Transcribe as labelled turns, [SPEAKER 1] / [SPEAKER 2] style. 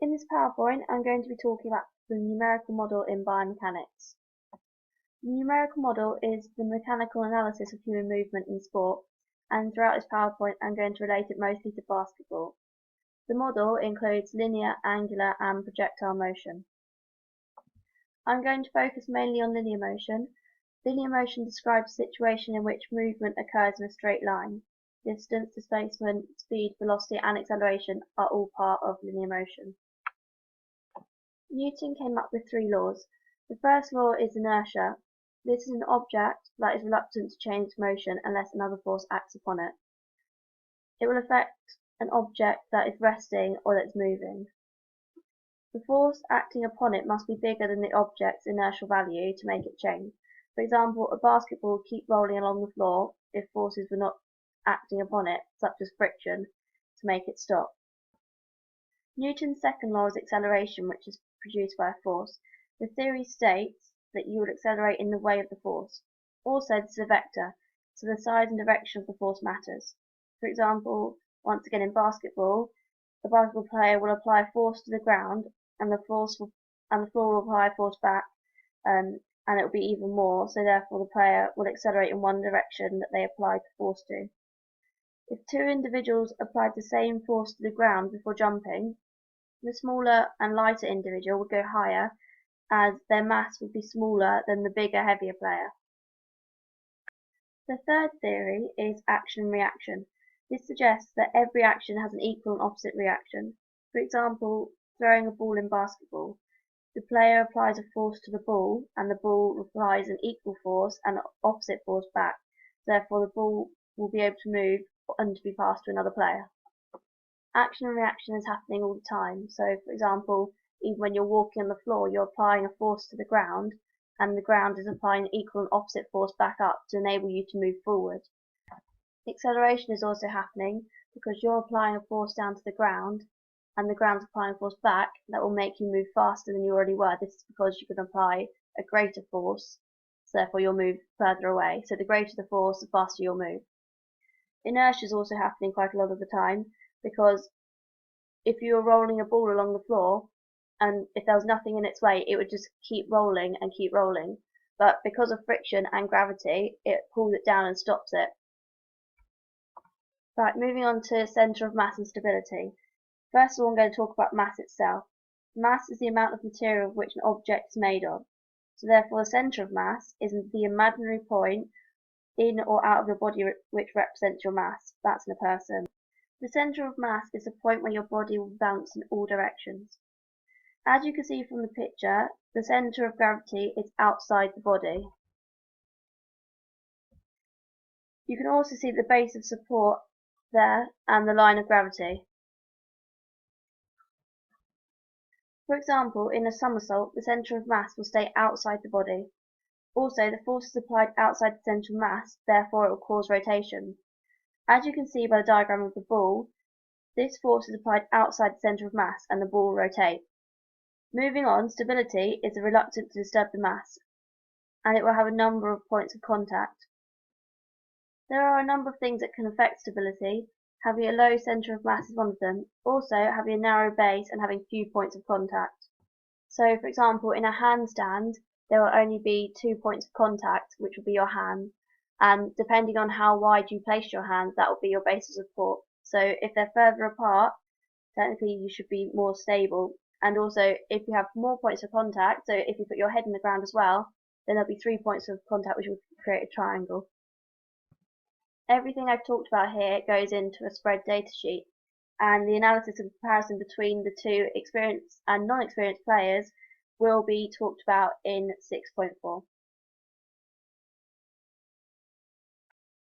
[SPEAKER 1] In this PowerPoint, I'm going to be talking about the numerical model in biomechanics. The numerical model is the mechanical analysis of human movement in sport, and throughout this PowerPoint I'm going to relate it mostly to basketball. The model includes linear, angular and projectile motion. I'm going to focus mainly on linear motion. Linear motion describes a situation in which movement occurs in a straight line. Distance, displacement, speed, velocity and acceleration are all part of linear motion. Newton came up with three laws. The first law is inertia. This is an object that is reluctant to change its motion unless another force acts upon it. It will affect an object that is resting or that is moving. The force acting upon it must be bigger than the object's inertial value to make it change. For example, a basketball would keep rolling along the floor if forces were not acting upon it, such as friction, to make it stop. Newton's second law is acceleration, which is produced by a force. The theory states that you would accelerate in the way of the force. Also, this is a vector, so the size and direction of the force matters. For example, once again in basketball, the basketball player will apply a force to the ground, and the floor will apply a force back, and it will be even more. So therefore, the player will accelerate in one direction that they applied the force to. If two individuals applied the same force to the ground before jumping, the smaller and lighter individual would go higher, as their mass would be smaller than the bigger, heavier player. The third theory is action and reaction. This suggests that every action has an equal and opposite reaction. For example, throwing a ball in basketball. The player applies a force to the ball, and the ball applies an equal force and opposite force back. Therefore, the ball will be able to move and to be passed to another player. Action and reaction is happening all the time. So, for example, even when you're walking on the floor, you're applying a force to the ground, and the ground is applying an equal and opposite force back up to enable you to move forward. Acceleration is also happening because you're applying a force down to the ground, and the ground's applying a force back that will make you move faster than you already were. This is because you can apply a greater force, so therefore you'll move further away. So the greater the force, the faster you'll move. Inertia is also happening quite a lot of the time, because if you were rolling a ball along the floor, and if there was nothing in its way, it would just keep rolling and keep rolling. But because of friction and gravity, it pulls it down and stops it. Right, moving on to centre of mass and stability. First of all, I'm going to talk about mass itself. Mass is the amount of material of which an object is made of. So therefore, the centre of mass is the imaginary point in or out of your body which represents your mass. That's in a person. The centre of mass is the point where your body will bounce in all directions. As you can see from the picture, the centre of gravity is outside the body. You can also see the base of support there and the line of gravity. For example, in a somersault, the centre of mass will stay outside the body. Also, the force is applied outside the centre of mass, therefore it will cause rotation. As you can see by the diagram of the ball, this force is applied outside the centre of mass and the ball will rotate. Moving on, stability is the reluctance to disturb the mass, and it will have a number of points of contact. There are a number of things that can affect stability. Having a low centre of mass is one of them. Also, having a narrow base and having few points of contact. So, for example, in a handstand, there will only be 2 points of contact, which will be your hand, and depending on how wide you place your hands, that will be your base of support. So if they're further apart, technically you should be more stable. And also, if you have more points of contact, so if you put your head in the ground as well, then there'll be 3 points of contact, which will create a triangle. Everything I've talked about here goes into a spread data sheet, and the analysis and comparison between the two experienced and non-experienced players will be talked about in 6.4.